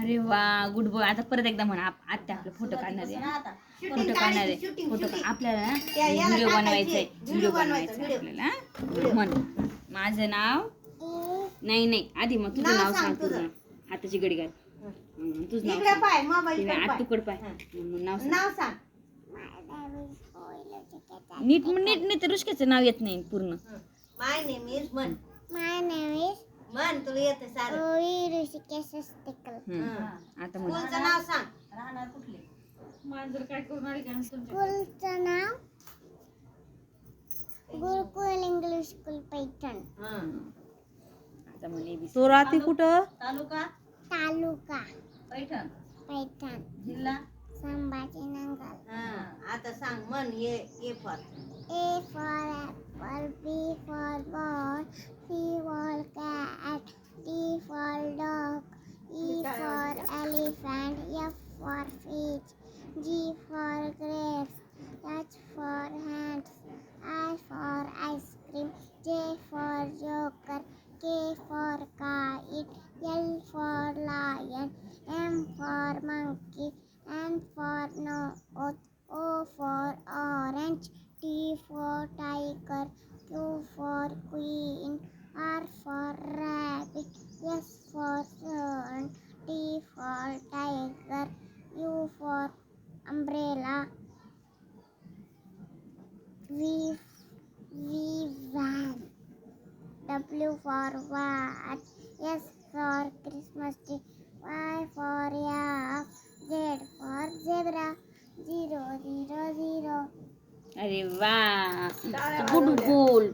अरे वा, good boy. आता परत एकदा म्हणा. आत्या आपला फोटो काढणार आहे. फोटो काढणार आहे. आपल्याला व्हिडिओ बनवायचा आहे. व्हिडिओ बनवायचा आपल्याला. म्हण, माझं नाव. नाही आधी मग तुझं नाव सांग. तुझं हाताची घडी घाल. तुझं नाव तुकड पाय. नाव सांग. नीट नीट ऋषिकेचं नाव येत नाही पूर्ण. माय नेम इज मन. मन तुला येते सारं. आता म्हण. स्कूलचं नाव सांग. राहणार कुठले? मांजर काय करून आली का स्कूलचं नाव गुरुकुल इंग्लिश स्कूल पैठण. आता म्हणे तो राहते कुठं? तालुका तालुका पैठण. पैठण जिल्हा संभाजीनगर. आता सांग मन. A for A for apple, B for ball, C for cat, D for dog, E for elephant, F for fish, G for grapes, H for hands, I for ice cream, J for joker, K for kite, L for lion, M for monkey, N for nose, O for orange, T for tiger, Q for queen, R for rabbit, S for sun, T for tiger, U for umbrella, V van, W for watch, S for Christmas tree, Y for yak, Z for zebra, 0 0 0. अरे वा, good goal.